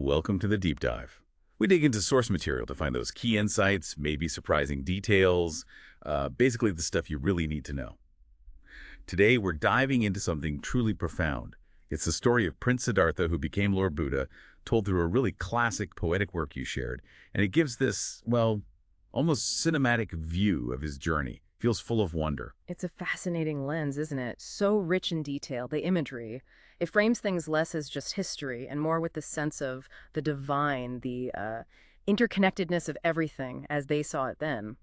Welcome to the deep dive. We dig into source material to find those key insights, maybe surprising details, basically the stuff you really need to know. Today, we're diving into something truly profound. It's the story of Prince Siddhartha, who became Lord Buddha, told through a really classic poetic work you shared, and it gives this, well, almost cinematic view of his journey. Feels full of wonder. It's a fascinating lens, isn't it? So rich in detail, the imagery. It frames things less as just history and more with the sense of the divine, the interconnectedness of everything as they saw it then.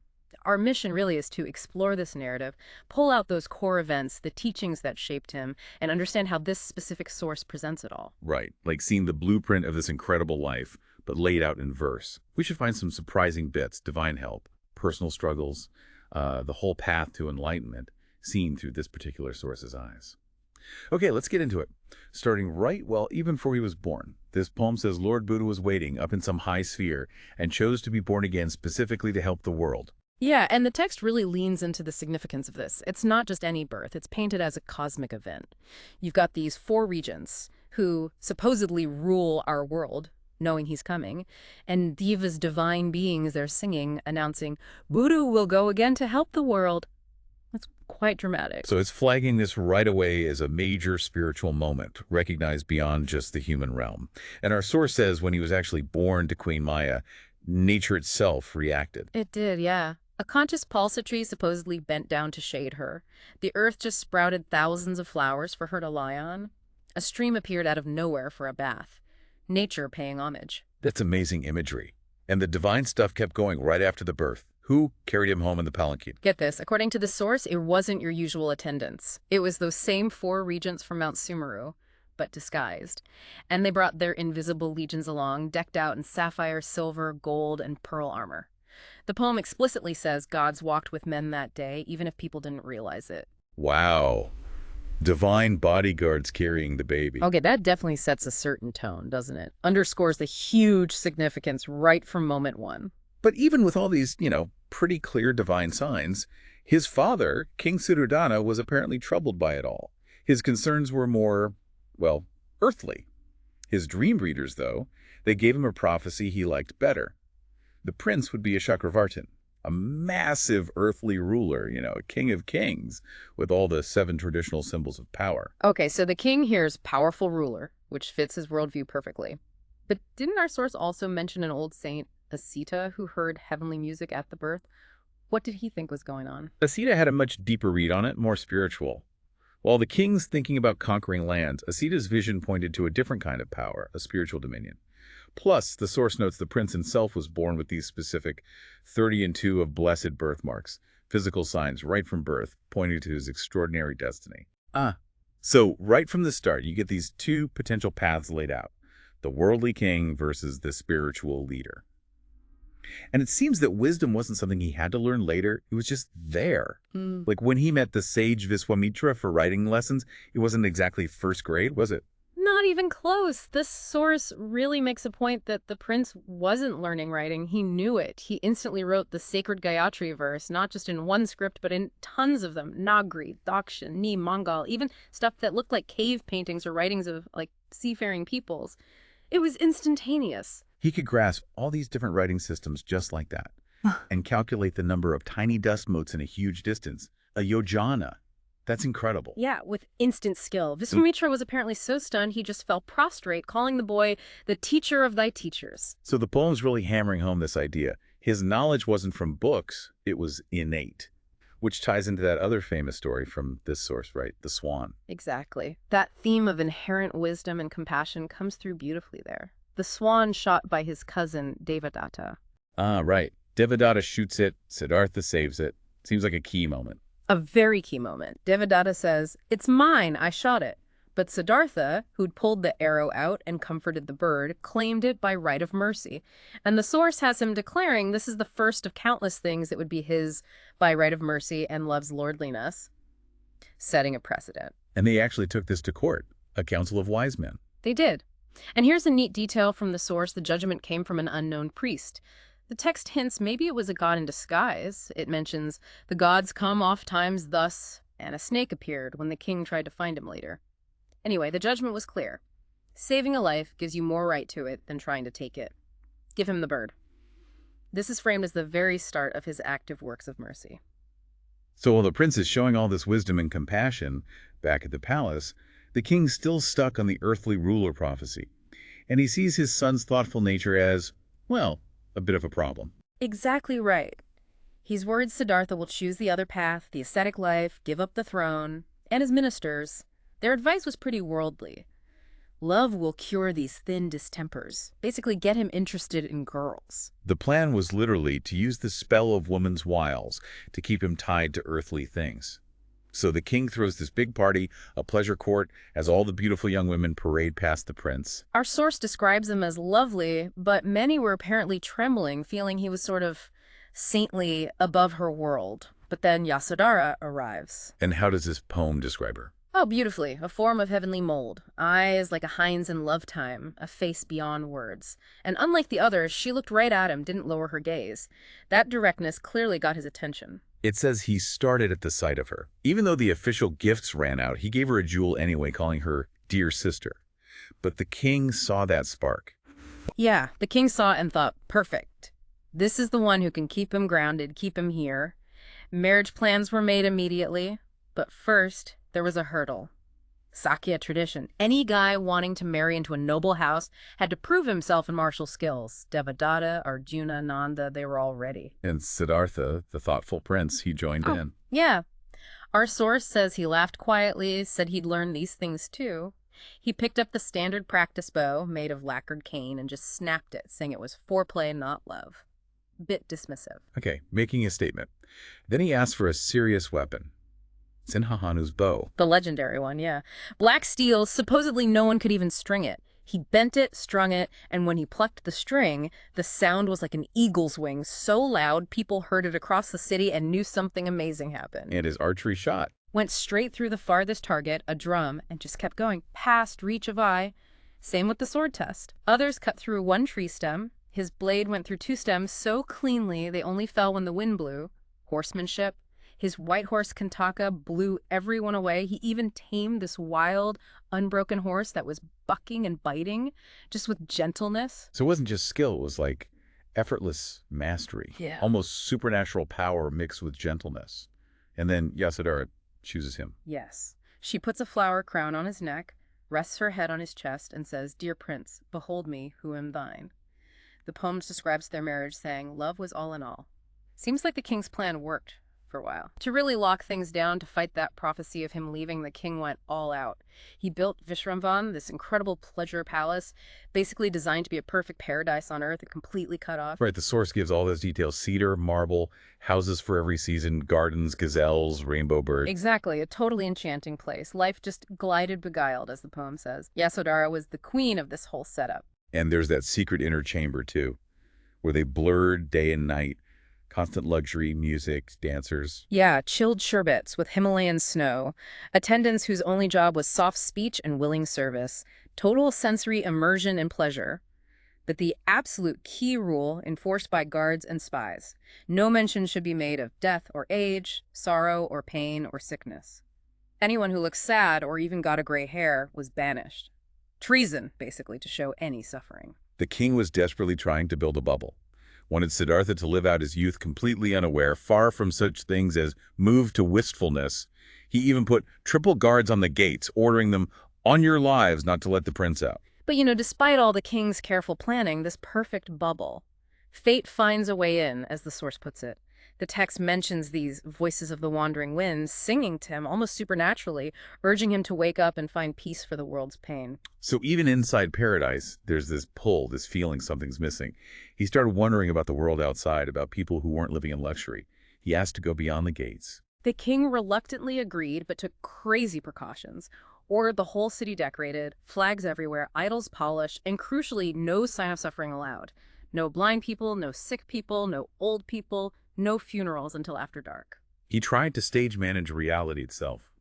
Our mission really is to explore this narrative, pull out those core events, the teachings that shaped him, and understand how this specific source presents it all. Right, like seeing the blueprint of this incredible life, but laid out in verse. We should find some surprising bits, divine help, personal struggles, the whole path to enlightenment, seen through this particular source's eyes. Okay, let's get into it. Starting right, well, even before he was born. This poem says Lord Buddha was waiting up in some high sphere and chose to be born again specifically to help the world. Yeah, and the text really leans into the significance of this. It's not just any birth. It's painted as a cosmic event. You've got these four regents who supposedly rule our world, knowing he's coming, and divas, divine beings, they're singing, announcing, Buddha will go again to help the world. That's quite dramatic. So it's flagging this right away as a major spiritual moment, recognized beyond just the human realm. And our source says when he was actually born to Queen Maya, nature itself reacted. It did, yeah. A conscious pulsa tree supposedly bent down to shade her. The earth just sprouted thousands of flowers for her to lie on. A stream appeared out of nowhere for a bath. Nature paying homage. That's amazing imagery. And the divine stuff kept going right after the birth. Who carried him home in the palanquin? Get this, according to the source, it wasn't your usual attendants. It was those same four regents from Mount Sumeru, but disguised. And they brought their invisible legions along, decked out in sapphire, silver, gold, and pearl armor. The poem explicitly says gods walked with men that day, even if people didn't realize it. Wow. Divine bodyguards carrying the baby. Okay, that definitely sets a certain tone, doesn't it? Underscores the huge significance right from moment one. But even with all these, pretty clear divine signs, his father, King Suddhodana, was apparently troubled by it all. His concerns were more, well, earthly. His dream readers, though, they gave him a prophecy he liked better. The prince would be a Chakravartin, a massive earthly ruler, a king of kings, with all the 7 traditional symbols of power. Okay, so the king here is powerful ruler, which fits his worldview perfectly. But didn't our source also mention an old saint, asceta, who heard heavenly music at the birth? What did he think was going on? Asceta had a much deeper read on it, more spiritual. While the king's thinking about conquering lands, Asceta's vision pointed to a different kind of power, a spiritual dominion. Plus, the source notes the prince himself was born with these specific 30 and 2 of blessed birthmarks, physical signs right from birth, pointing to his extraordinary destiny. So right from the start, you get these 2 potential paths laid out, the worldly king versus the spiritual leader. And it seems that wisdom wasn't something he had to learn later. It was just there. Like when he met the sage Viswamitra for writing lessons, it wasn't exactly first grade, was it? Not even close. This source really makes a point that the prince wasn't learning writing. He knew it. He instantly wrote the sacred Gayatri verse, not just in one script, but in tons of them. Nagri, Daksha, Ni, Mongol, even stuff that looked like cave paintings or writings of, seafaring peoples. It was instantaneous. He could grasp all these different writing systems just like that and calculate the number of tiny dust motes in a huge distance. A yojana. That's incredible. Yeah, with instant skill. Viswamitra was apparently so stunned he just fell prostrate, calling the boy the teacher of thy teachers. So the poem's really hammering home this idea. His knowledge wasn't from books, it was innate, which ties into that other famous story from this source, right? The swan. Exactly. That theme of inherent wisdom and compassion comes through beautifully there. The swan shot by his cousin, Devadatta. Right. Devadatta shoots it, Siddhartha saves it. Seems like a key moment. A very key moment. Devadatta says, "It's mine, I shot it." But Siddhartha, who'd pulled the arrow out and comforted the bird, claimed it by right of mercy. And the source has him declaring this is the first of countless things that would be his by right of mercy and love's lordliness, setting a precedent. And they actually took this to court, a council of wise men. They did. And here's a neat detail from the source. The judgment came from an unknown priest. The text hints maybe it was a god in disguise. It mentions, the gods come oft times thus, and a snake appeared when the king tried to find him later. Anyway, the judgment was clear. Saving a life gives you more right to it than trying to take it. Give him the bird. This is framed as the very start of his active works of mercy. So while the prince is showing all this wisdom and compassion back at the palace, the king's still stuck on the earthly ruler prophecy, and he sees his son's thoughtful nature as, well, a bit of a problem. Exactly right. He's worried Siddhartha will choose the other path, the ascetic life, give up the throne, and his ministers. Their advice was pretty worldly. Love will cure these thin distempers, basically get him interested in girls. The plan was literally to use the spell of woman's wiles to keep him tied to earthly things. So the king throws this big party, a pleasure court, as all the beautiful young women parade past the prince. Our source describes him as lovely, but many were apparently trembling, feeling he was sort of saintly above her world. But then Yasodhara arrives. And how does this poem describe her? Oh, beautifully. A form of heavenly mold. Eyes like a hind's in love time. A face beyond words. And unlike the others, she looked right at him, didn't lower her gaze. That directness clearly got his attention. It says he started at the sight of her. Even though the official gifts ran out, he gave her a jewel anyway, calling her dear sister. But the king saw that spark. Yeah, the king saw it and thought, perfect. This is the one who can keep him grounded, keep him here. Marriage plans were made immediately. But first, there was a hurdle. Sakya tradition. Any guy wanting to marry into a noble house had to prove himself in martial skills. Devadatta, Arjuna, Nanda, they were all ready. And Siddhartha, the thoughtful prince, he joined in. Yeah. Our source says he laughed quietly, said he'd learned these things too. He picked up the standard practice bow, made of lacquered cane, and just snapped it, saying it was foreplay, not love. Bit dismissive. Okay, making a statement. Then he asked for a serious weapon. Sinhahanu's bow. The legendary one, yeah. Black steel, supposedly no one could even string it. He bent it, strung it, and when he plucked the string, the sound was like an eagle's wing, so loud people heard it across the city and knew something amazing happened. And his archery shot. Went straight through the farthest target, a drum, and just kept going, past reach of eye. Same with the sword test. Others cut through one tree stem. His blade went through two stems so cleanly they only fell when the wind blew. Horsemanship. His white horse Kantaka blew everyone away. He even tamed this wild, unbroken horse that was bucking and biting, just with gentleness. So it wasn't just skill, it was like effortless mastery. Yeah. Almost supernatural power mixed with gentleness. And then Yasodhara chooses him. Yes. She puts a flower crown on his neck, rests her head on his chest, and says, "Dear prince, behold me, who am thine." The poem describes their marriage, saying, love was all in all. Seems like the king's plan worked for a while. To really lock things down, to fight that prophecy of him leaving, the king went all out. He built Vishramvan, this incredible pleasure palace, basically designed to be a perfect paradise on earth and completely cut off. Right, the source gives all those details. Cedar, marble, houses for every season, gardens, gazelles, rainbow birds. Exactly, a totally enchanting place. Life just glided beguiled, as the poem says. Yasodhara was the queen of this whole setup. And there's that secret inner chamber, too, where they blurred day and night. Constant luxury, music, dancers. Yeah, chilled sherbets with Himalayan snow. Attendants whose only job was soft speech and willing service. Total sensory immersion and pleasure. But the absolute key rule enforced by guards and spies. No mention should be made of death or age, sorrow or pain or sickness. Anyone who looked sad or even got a gray hair was banished. Treason, basically, to show any suffering. The king was desperately trying to build a bubble. Wanted Siddhartha to live out his youth completely unaware, far from such things as moved to wistfulness. He even put triple guards on the gates, ordering them, on your lives, not to let the prince out. But, despite all the king's careful planning, this perfect bubble, fate finds a way in, as the source puts it. The text mentions these voices of the wandering winds singing to him almost supernaturally, urging him to wake up and find peace for the world's pain. So even inside paradise, there's this pull, this feeling something's missing. He started wondering about the world outside, about people who weren't living in luxury. He asked to go beyond the gates. The king reluctantly agreed, but took crazy precautions. Ordered the whole city decorated, flags everywhere, idols polished, and crucially, no sign of suffering allowed. No blind people, no sick people, no old people, no funerals until after dark. He tried to stage manage reality itself.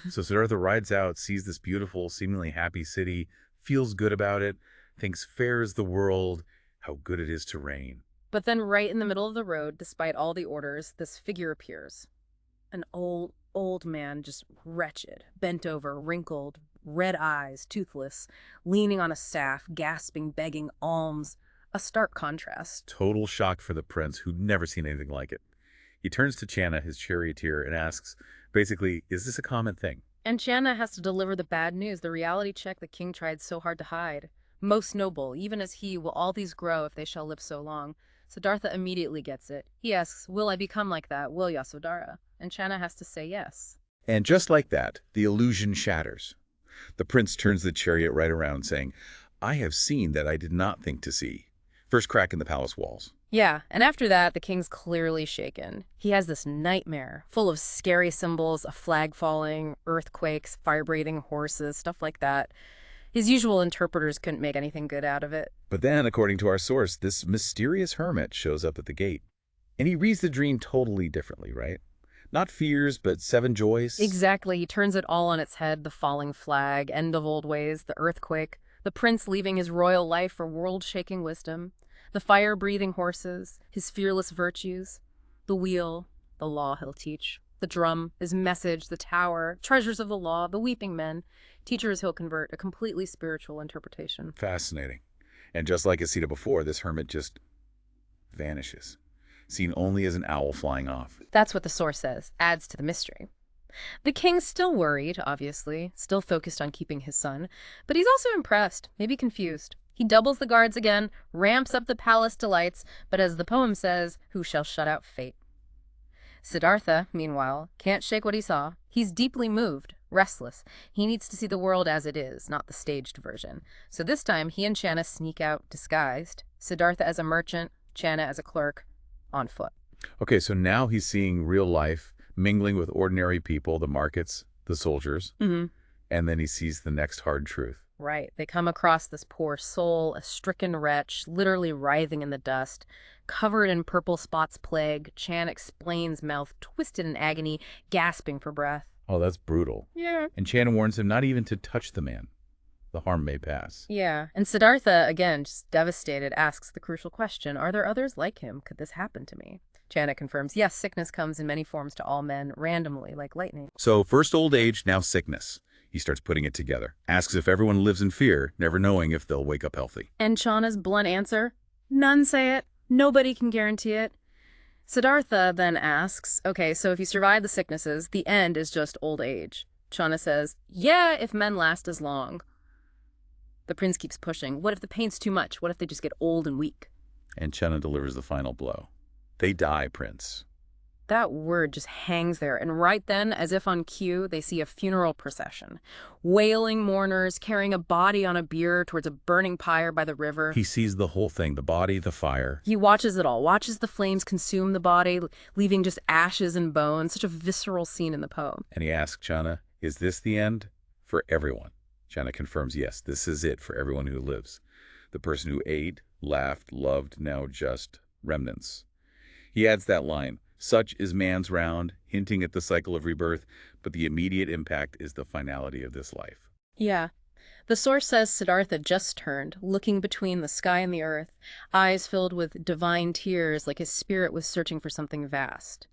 So Siddhartha rides out, sees this beautiful, seemingly happy city, feels good about it, thinks fair is the world, how good it is to reign. But then right in the middle of the road, despite all the orders, this figure appears. An old man, just wretched, bent over, wrinkled, red eyes, toothless, leaning on a staff, gasping, begging alms. A stark contrast. Total shock for the prince, who'd never seen anything like it. He turns to Channa, his charioteer, and asks, basically, is this a common thing? And Channa has to deliver the bad news, the reality check the king tried so hard to hide. Most noble, even as he, will all these grow if they shall live so long. Siddhartha immediately gets it. He asks, will I become like that, will Yasodhara? And Channa has to say yes. And just like that, the illusion shatters. The prince turns the chariot right around, saying, I have seen that I did not think to see. First crack in the palace walls. Yeah, and after that, the king's clearly shaken. He has this nightmare, full of scary symbols, a flag falling, earthquakes, fire-breathing horses, stuff like that. His usual interpreters couldn't make anything good out of it. But then, according to our source, this mysterious hermit shows up at the gate. And he reads the dream totally differently, right? Not fears, but 7 joys. Exactly, he turns it all on its head, the falling flag, end of old ways, the earthquake, the prince leaving his royal life for world-shaking wisdom, the fire-breathing horses, his fearless virtues, the wheel, the law he'll teach, the drum, his message, the tower, treasures of the law, the weeping men, teachers he'll convert, a completely spiritual interpretation. Fascinating. And just like Asita before, this hermit just vanishes, seen only as an owl flying off. That's what the source says, adds to the mystery. The king's still worried, obviously, still focused on keeping his son, but he's also impressed, maybe confused. He doubles the guards again, ramps up the palace delights, but as the poem says, who shall shut out fate? Siddhartha, meanwhile, can't shake what he saw. He's deeply moved, restless. He needs to see the world as it is, not the staged version. So this time, he and Channa sneak out disguised. Siddhartha as a merchant, Channa as a clerk, on foot. Okay, so now he's seeing real life, mingling with ordinary people, the markets, the soldiers, and then he sees the next hard truth. Right. They come across this poor soul, a stricken wretch, literally writhing in the dust, covered in purple spots plague. Chan explains, mouth twisted in agony, gasping for breath. Oh, that's brutal. Yeah. And Chan warns him not even to touch the man. The harm may pass. Yeah. And Siddhartha, again, just devastated, asks the crucial question, are there others like him? Could this happen to me? Channa confirms, yes, sickness comes in many forms to all men, randomly, like lightning. So first old age, now sickness. He starts putting it together. Asks if everyone lives in fear, never knowing if they'll wake up healthy. And Channa's blunt answer, none say it. Nobody can guarantee it. Siddhartha then asks, okay, so if you survive the sicknesses, the end is just old age. Channa says, yeah, if men last as long. The prince keeps pushing. What if the pain's too much? What if they just get old and weak? And Channa delivers the final blow. They die, Prince. That word just hangs there, and right then, as if on cue, they see a funeral procession. Wailing mourners carrying a body on a bier towards a burning pyre by the river. He sees the whole thing, the body, the fire. He watches it all, watches the flames consume the body, leaving just ashes and bones, such a visceral scene in the poem. And he asks Channa, is this the end? For everyone. Channa confirms, yes, this is it for everyone who lives. The person who ate, laughed, loved, now just remnants. He adds that line, such is man's round, hinting at the cycle of rebirth, but the immediate impact is the finality of this life. Yeah. The source says Siddhartha just turned, looking between the sky and the earth, eyes filled with divine tears like his spirit was searching for something vast.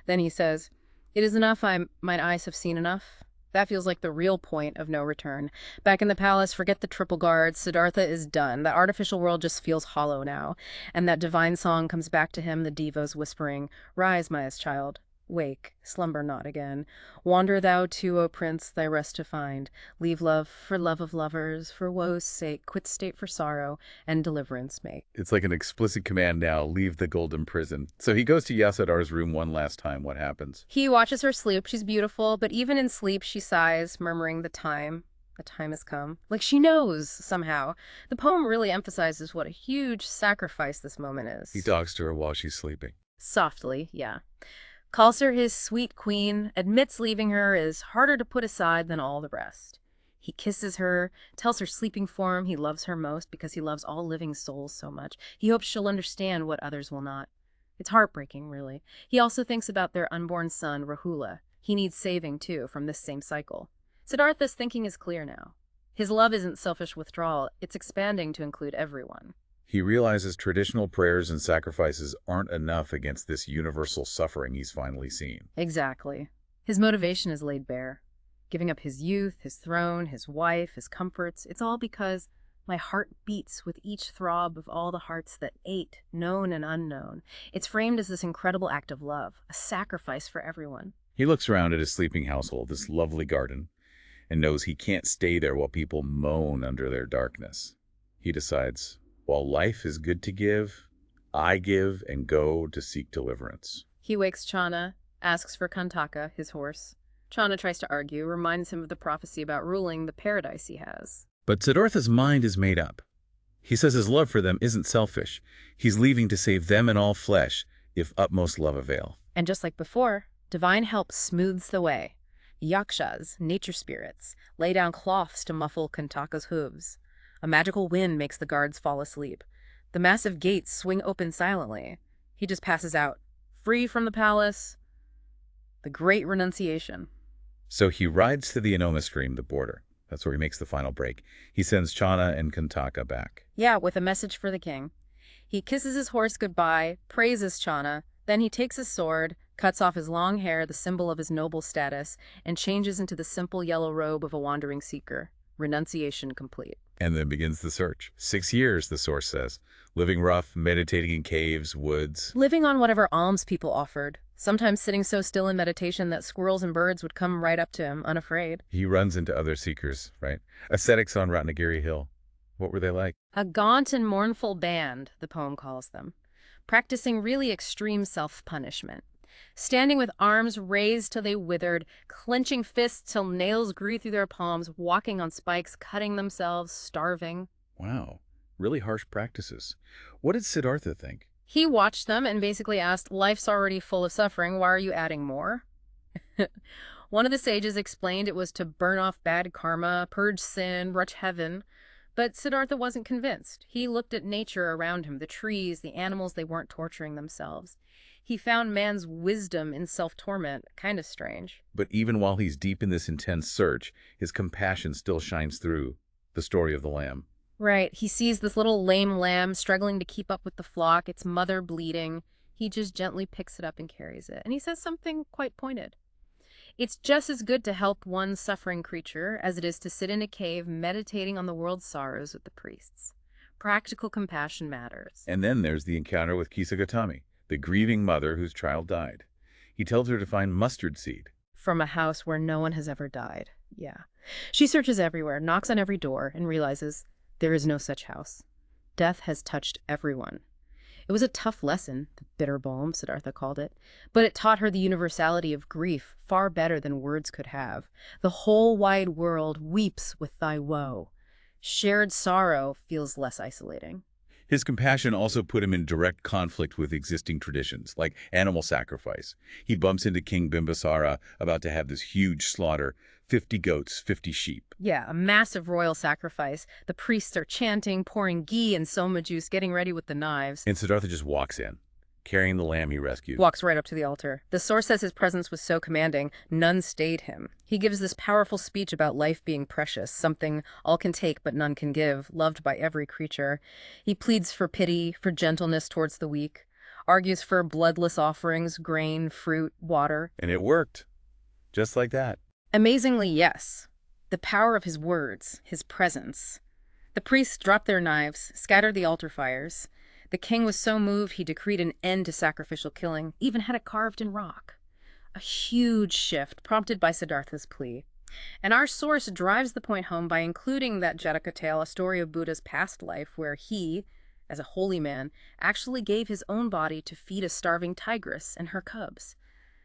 Then he says, it is enough, mine eyes have seen enough. That feels like the real point of no return. Back in the palace, forget the triple guards. Siddhartha is done. The artificial world just feels hollow now. And that divine song comes back to him, the devas whispering, rise, my child. Wake, slumber not again. Wander thou too, O prince, thy rest to find. Leave love for love of lovers, for woe's sake. Quit state for sorrow, and deliverance make. It's like an explicit command now, leave the golden prison. So he goes to Yasodhara's room one last time. What happens? He watches her sleep. She's beautiful, but even in sleep she sighs, murmuring the time has come. Like she knows, somehow. The poem really emphasizes what a huge sacrifice this moment is. He talks to her while she's sleeping. Softly, yeah. Calls her his sweet queen, admits leaving her is harder to put aside than all the rest. He kisses her, tells her sleeping form he loves her most because he loves all living souls so much. He hopes she'll understand what others will not. It's heartbreaking, really. He also thinks about their unborn son, Rahula. He needs saving, too, from this same cycle. Siddhartha's thinking is clear now. His love isn't selfish withdrawal, it's expanding to include everyone. He realizes traditional prayers and sacrifices aren't enough against this universal suffering he's finally seen. Exactly. His motivation is laid bare. giving up his youth, his throne, his wife, his comforts. It's all because my heart beats with each throb of all the hearts that ate, known and unknown. It's framed as this incredible act of love, a sacrifice for everyone. He looks around at his sleeping household, this lovely garden, and knows he can't stay there while people moan under their darkness. He decides, while life is good to give, I give and go to seek deliverance. He wakes Channa, asks for Kantaka, his horse. Channa tries to argue, reminds him of the prophecy about ruling the paradise he has. But Siddhartha's mind is made up. He says his love for them isn't selfish. He's leaving to save them and all flesh, if utmost love avail. And just like before, divine help smooths the way. Yakshas, nature spirits, lay down cloths to muffle Kantaka's hooves. A magical wind makes the guards fall asleep. The massive gates swing open silently. He just passes out, free from the palace. The great renunciation. So he rides to the Anoma stream, the border. That's where he makes the final break. He sends Channa and Kantaka back. Yeah, with a message for the king. He kisses his horse goodbye, praises Channa, then he takes his sword, cuts off his long hair, the symbol of his noble status, and changes into the simple yellow robe of a wandering seeker. Renunciation complete. And then begins the search. 6 years, the source says. Living rough, meditating in caves, woods. Living on whatever alms people offered. Sometimes sitting so still in meditation that squirrels and birds would come right up to him, unafraid. He runs into other seekers, right? Ascetics on Ratnagiri Hill. What were they like? A gaunt and mournful band, the poem calls them, practicing really extreme self-punishment. Standing with arms raised till they withered, clenching fists till nails grew through their palms, walking on spikes, cutting themselves, starving. Wow, really harsh practices. What did Siddhartha think? He watched them and basically asked, life's already full of suffering, why are you adding more? One of the sages explained it was to burn off bad karma, purge sin, rush heaven. But Siddhartha wasn't convinced. He looked at nature around him, the trees, the animals, they weren't torturing themselves. He found man's wisdom in self-torment, kind of strange. But even while he's deep in this intense search, his compassion still shines through. The story of the lamb. Right. He sees this little lame lamb struggling to keep up with the flock, its mother bleeding. He just gently picks it up and carries it. And he says something quite pointed. It's just as good to help one suffering creature as it is to sit in a cave meditating on the world's sorrows with the priests. Practical compassion matters. And then there's the encounter with Gautama, the grieving mother whose child died. He tells her to find mustard seed. From a house where no one has ever died. Yeah. She searches everywhere, knocks on every door, and realizes there is no such house. Death has touched everyone. It was a tough lesson, the bitter balm, Siddhartha called it, but it taught her the universality of grief far better than words could have. The whole wide world weeps with thy woe. Shared sorrow feels less isolating. His compassion also put him in direct conflict with existing traditions, like animal sacrifice. He bumps into King Bimbisara, about to have this huge slaughter, 50 goats, 50 sheep. Yeah, a massive royal sacrifice. The priests are chanting, pouring ghee and soma juice, getting ready with the knives. And Siddhartha just walks in, carrying the lamb he rescued. Walks right up to the altar. The source says his presence was so commanding, none stayed him. He gives this powerful speech about life being precious, something all can take but none can give, loved by every creature. He pleads for pity, for gentleness towards the weak, argues for bloodless offerings, grain, fruit, water. And it worked. Just like that. Amazingly, yes. The power of his words, his presence. The priests dropped their knives, scattered the altar fires. The king was so moved he decreed an end to sacrificial killing, even had it carved in rock. A huge shift prompted by Siddhartha's plea. And our source drives the point home by including that Jataka tale, a story of Buddha's past life where he, as a holy man, actually gave his own body to feed a starving tigress and her cubs.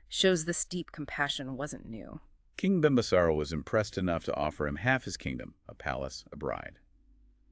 Shows this deep compassion wasn't new. King Bimbisara was impressed enough to offer him half his kingdom, a palace, a bride.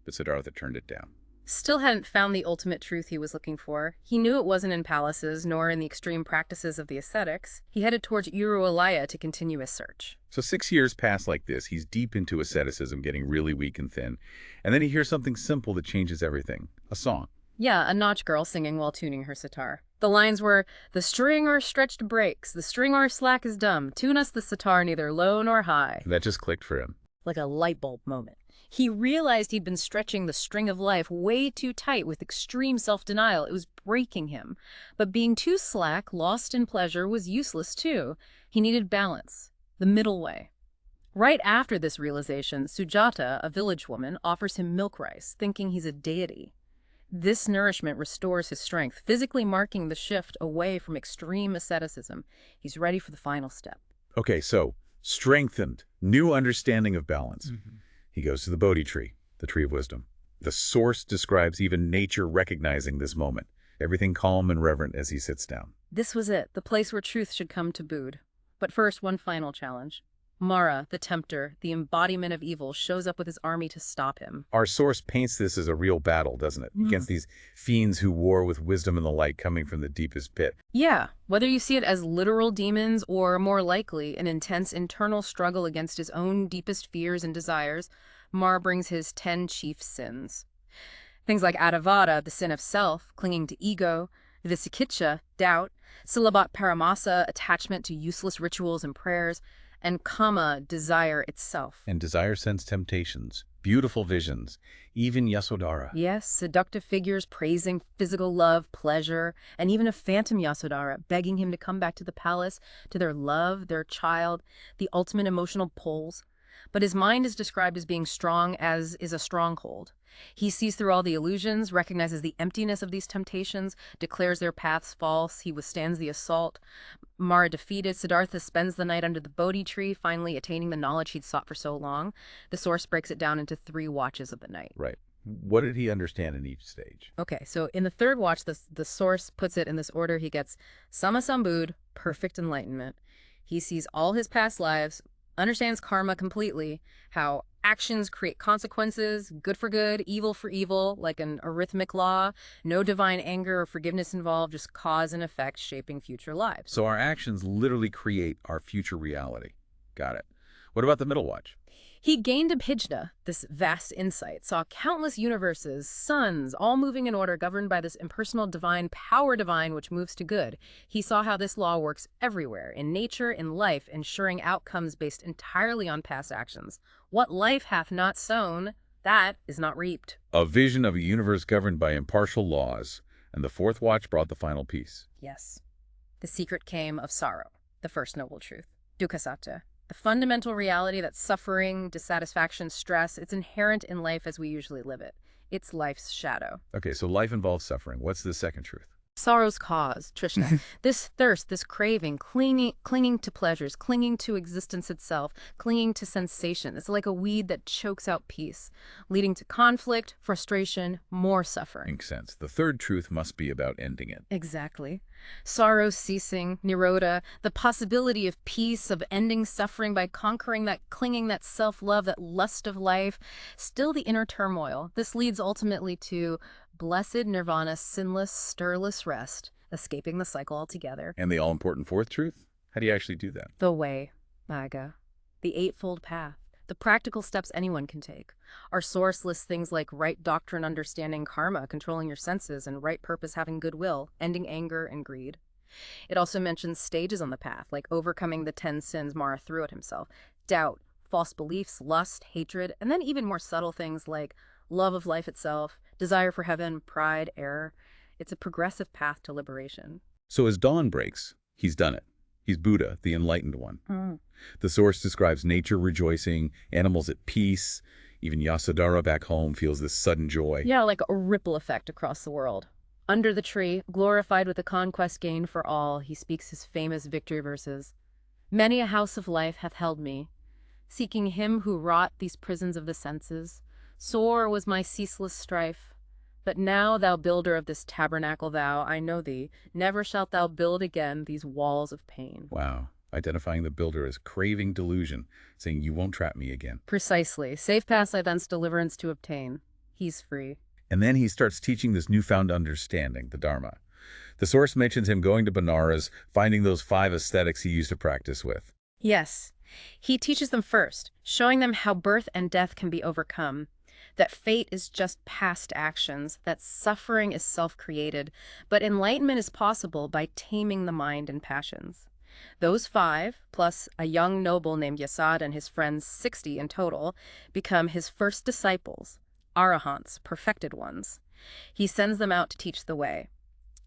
But Siddhartha turned it down. Still hadn't found the ultimate truth he was looking for. He knew it wasn't in palaces, nor in the extreme practices of the ascetics. He headed towards Urualaya to continue his search. So 6 years pass like this. He's deep into asceticism, getting really weak and thin. And then he hears something simple that changes everything. A song. Yeah, a nautch girl singing while tuning her sitar. The lines were, "The string or stretched breaks, the string or slack is dumb. Tune us the sitar neither low nor high." That just clicked for him. Like a light bulb moment. He realized he'd been stretching the string of life way too tight with extreme self-denial. It was breaking him. But being too slack, lost in pleasure, was useless too. He needed balance, the middle way. Right after this realization, Sujata, a village woman, offers him milk rice, thinking he's a deity. This nourishment restores his strength, physically marking the shift away from extreme asceticism. He's ready for the final step. Okay, so strengthened, new understanding of balance. Mhm. He goes to the Bodhi Tree, the tree of wisdom. The source describes even nature recognizing this moment, everything calm and reverent as he sits down. This was it, the place where truth should come to Bud. But first, one final challenge. Mara, the tempter, the embodiment of evil, shows up with his army to stop him. Our source paints this as a real battle, doesn't it? Mm. Against these fiends who war with wisdom and the light coming from the deepest pit. Yeah, whether you see it as literal demons or, more likely, an intense internal struggle against his own deepest fears and desires, Mara brings his 10 chief sins. Things like Adavada, the sin of self, clinging to ego, Visikiccha, doubt, Silabat Paramasa, attachment to useless rituals and prayers, and Kama, desire itself. And desire sends temptations, beautiful visions, even Yasodhara. Yes, seductive figures praising physical love, pleasure, and even a phantom Yasodhara begging him to come back to the palace, to their love, their child, the ultimate emotional poles. But his mind is described as being strong as is a stronghold. He sees through all the illusions, recognizes the emptiness of these temptations, declares their paths false, he withstands the assault. Mara defeated, Siddhartha spends the night under the Bodhi tree, finally attaining the knowledge he'd sought for so long. The source breaks it down into 3 watches of the night. Right. What did he understand in each stage? Okay, so in the 3rd watch, the source puts it in this order. He gets Samasambud, perfect enlightenment. He sees all his past lives, understands karma completely, how actions create consequences, good for good, evil for evil, like an arithmetic law, no divine anger or forgiveness involved, just cause and effect shaping future lives. So our actions literally create our future reality. Got it. What about the middle watch? He gained Abhijna, this vast insight, saw countless universes, suns, all moving in order, governed by this impersonal divine, power divine, which moves to good. He saw how this law works everywhere, in nature, in life, ensuring outcomes based entirely on past actions. What life hath not sown, that is not reaped. A vision of a universe governed by impartial laws. And the 4th watch brought the final piece. Yes. The secret came of sorrow, the first noble truth, dukkha. The fundamental reality that suffering, dissatisfaction, stress, it's inherent in life as we usually live it. It's life's shadow. Okay, so life involves suffering. What's the second truth? Sorrow's cause, Trishna. This thirst, this craving, clinging to pleasures, clinging to existence itself, clinging to sensation. It's like a weed that chokes out peace, leading to conflict, frustration, more suffering. Makes sense. The third truth must be about ending it. Exactly. Sorrow ceasing, nirodha, the possibility of peace, of ending suffering by conquering that clinging, that self-love, that lust of life. Still the inner turmoil. This leads ultimately to blessed nirvana, sinless, stirless rest, escaping the cycle altogether. And the all-important 4th truth? How do you actually do that? The way, Magga. The Eightfold Path. The practical steps anyone can take. Our source lists things like right doctrine understanding karma, controlling your senses, and right purpose having goodwill, ending anger and greed. It also mentions stages on the path, like overcoming the 10 sins Mara threw at himself, doubt, false beliefs, lust, hatred, and then even more subtle things like love of life itself, desire for heaven, pride, error. It's a progressive path to liberation. So as dawn breaks, he's done it. He's Buddha, the enlightened one. The source describes nature rejoicing, animals at peace. Even Yasodhara back home feels this sudden joy. Yeah, like a ripple effect across the world. Under the tree, glorified with the conquest gained for all, he speaks his famous victory verses. Many a house of life hath held me, seeking him who wrought these prisons of the senses. Sore was my ceaseless strife. But now, thou builder of this tabernacle, thou, I know thee, never shalt thou build again these walls of pain. Wow. Identifying the builder as craving delusion, saying you won't trap me again. Precisely. Safe paths I thence deliverance to obtain. He's free. And then he starts teaching this newfound understanding, the Dharma. The source mentions him going to Benares, finding those 5 ascetics he used to practice with. Yes. He teaches them first, showing them how birth and death can be overcome, that fate is just past actions, that suffering is self-created, but enlightenment is possible by taming the mind and passions. Those 5, plus a young noble named Yasad and his friends, 60 in total, become his first disciples, arahants, perfected ones. He sends them out to teach the way.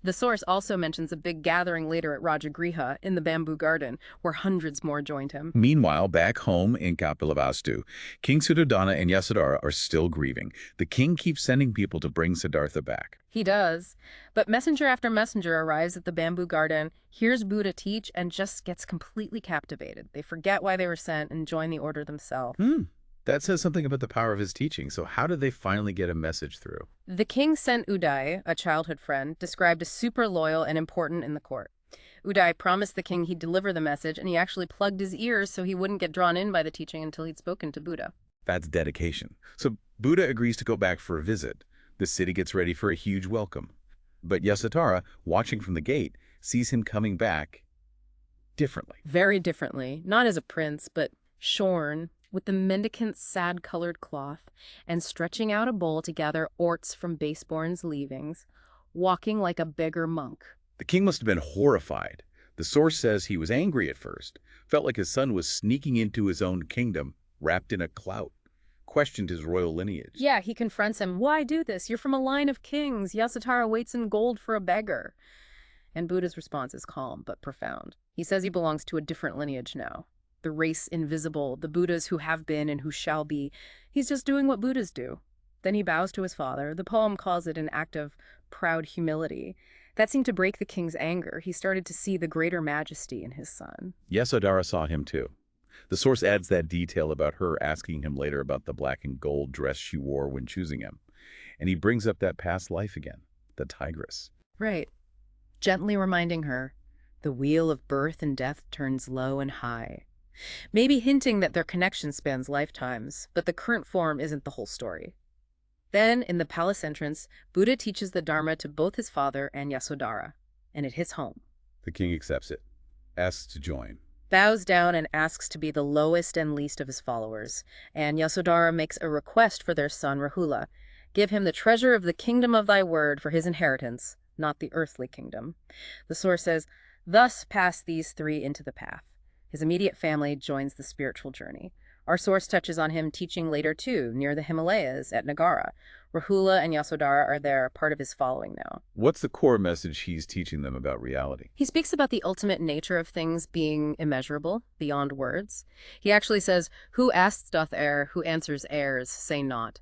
The source also mentions a big gathering later at Rajagriha in the bamboo garden, where hundreds more joined him. Meanwhile, back home in Kapilavastu, King Suddhodana and Yasodhara are still grieving. The king keeps sending people to bring Siddhartha back. He does. But messenger after messenger arrives at the bamboo garden, hears Buddha teach, and just gets completely captivated. They forget why they were sent and join the order themselves. That says something about the power of his teaching. So how did they finally get a message through? The king sent Uday, a childhood friend, described as super loyal and important in the court. Uday promised the king he'd deliver the message, and he actually plugged his ears so he wouldn't get drawn in by the teaching until he'd spoken to Buddha. That's dedication. So Buddha agrees to go back for a visit. The city gets ready for a huge welcome. But Yasodhara, watching from the gate, sees him coming back differently. Very differently, not as a prince, but shorn, with the mendicant's sad-colored cloth, and stretching out a bowl to gather orts from baseborn's leavings, walking like a beggar monk. The king must have been horrified. The source says he was angry at first, felt like his son was sneaking into his own kingdom, wrapped in a clout, questioned his royal lineage. Yeah, he confronts him. Why do this? You're from a line of kings. Yasodhara waits in gold for a beggar. And Buddha's response is calm but profound. He says he belongs to a different lineage now. The race invisible, the Buddhas who have been and who shall be. He's just doing what Buddhas do. Then he bows to his father. The poem calls it an act of proud humility. That seemed to break the king's anger. He started to see the greater majesty in his son. Yasodhara saw him too. The source adds that detail about her asking him later about the black and gold dress she wore when choosing him. And he brings up that past life again, the tigress. Right. Gently reminding her, the wheel of birth and death turns low and high. Maybe hinting that their connection spans lifetimes, but the current form isn't the whole story. Then, in the palace entrance, Buddha teaches the Dharma to both his father and Yasodhara, and it hits home. The king accepts it, asks to join. Bows down and asks to be the lowest and least of his followers, and Yasodhara makes a request for their son Rahula. Give him the treasure of the kingdom of thy word for his inheritance, not the earthly kingdom. The source says, thus pass these three into the path. His immediate family joins the spiritual journey. Our source touches on him teaching later too, near the Himalayas at Nagara. Rahula and Yasodhara are there, part of his following now. What's the core message he's teaching them about reality? He speaks about the ultimate nature of things being immeasurable, beyond words. He actually says, who asks doth err, who answers errs, say not.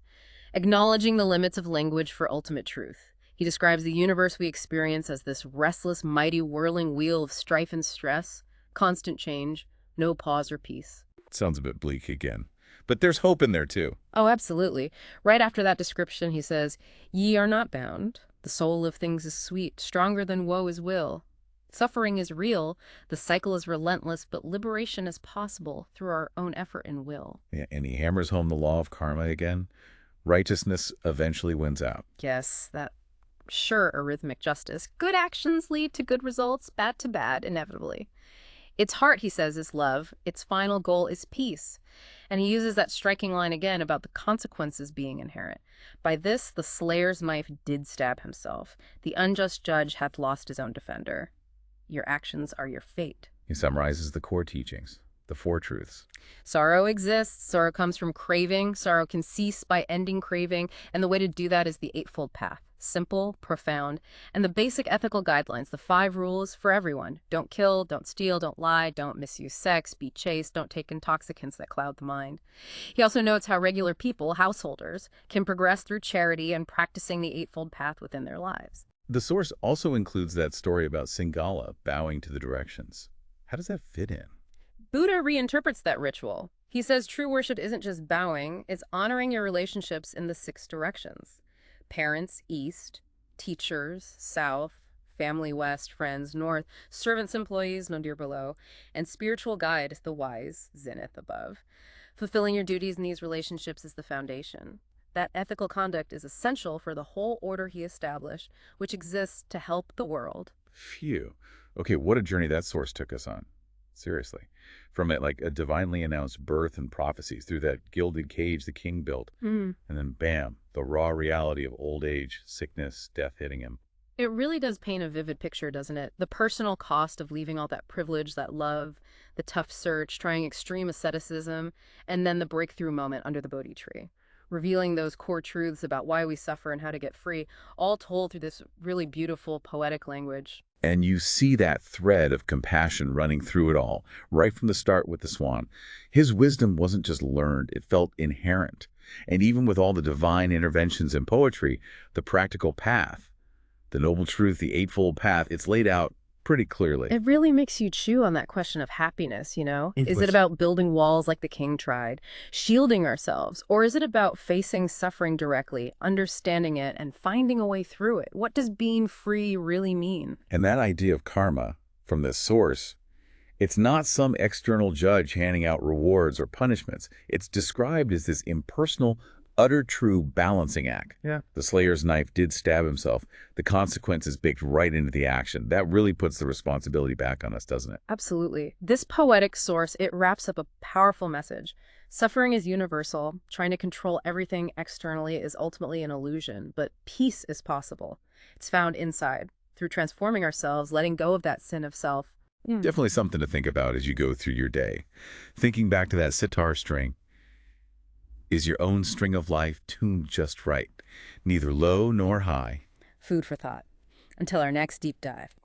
Acknowledging the limits of language for ultimate truth. He describes the universe we experience as this restless, mighty, whirling wheel of strife and stress, constant change, no pause or peace. Sounds a bit bleak again. But there's hope in there too. Oh, absolutely. Right after that description, he says, ye are not bound. The soul of things is sweet, stronger than woe is will. Suffering is real, the cycle is relentless, but liberation is possible through our own effort and will. Yeah, and he hammers home the law of karma again. Righteousness eventually wins out. Yes, that sure arrhythmic justice. Good actions lead to good results, bad to bad, inevitably. Its heart, he says, is love. Its final goal is peace. And he uses that striking line again about the consequences being inherent. By this, the slayer's knife did stab himself. The unjust judge hath lost his own defender. Your actions are your fate. He summarizes the core teachings, the four truths. Sorrow exists. Sorrow comes from craving. Sorrow can cease by ending craving. And the way to do that is the Eightfold Path. Simple, profound, and the basic ethical guidelines, the 5 rules for everyone. Don't kill, don't steal, don't lie, don't misuse sex, be chaste, don't take intoxicants that cloud the mind. He also notes how regular people, householders, can progress through charity and practicing the Eightfold Path within their lives. The source also includes that story about Singala bowing to the directions. How does that fit in? Buddha reinterprets that ritual. He says true worship isn't just bowing, it's honoring your relationships in the 6 directions. Parents, east, teachers, south, family, west, friends, north, servants, employees, nadir below, and spiritual guide, the wise, zenith above. Fulfilling your duties in these relationships is the foundation. That ethical conduct is essential for the whole order he established, which exists to help the world. Phew. Okay, what a journey that source took us on. Seriously. From it, like a divinely announced birth and prophecies through that gilded cage the king built. And then bam, the raw reality of old age, sickness, death hitting him. It really does paint a vivid picture, doesn't it? The personal cost of leaving all that privilege, that love, the tough search, trying extreme asceticism, and then the breakthrough moment under the Bodhi Tree. revealing those core truths about why we suffer and how to get free, all told through this really beautiful, poetic language. And you see that thread of compassion running through it all, right from the start with the swan. His wisdom wasn't just learned, it felt inherent. And even with all the divine interventions in poetry, the practical path, the noble truth, the Eightfold Path, it's laid out pretty clearly. It really makes you chew on that question of happiness, you know? It Is it was about building walls like the king tried, shielding ourselves, or is it about facing suffering directly, understanding it, and finding a way through it? What does being free really mean? And that idea of karma, from this source, it's not some external judge handing out rewards or punishments. It's described as this impersonal, utter true balancing act. Yeah. The Slayer's knife did stab himself. The consequences baked right into the action. That really puts the responsibility back on us, doesn't it? Absolutely. This poetic source, it wraps up a powerful message. Suffering is universal. Trying to control everything externally is ultimately an illusion, but peace is possible. It's found inside, through transforming ourselves, letting go of that sin of self. Definitely something to think about as you go through your day. Thinking back to that sitar string, is your own string of life tuned just right, neither low nor high? Food for thought. Until our next deep dive.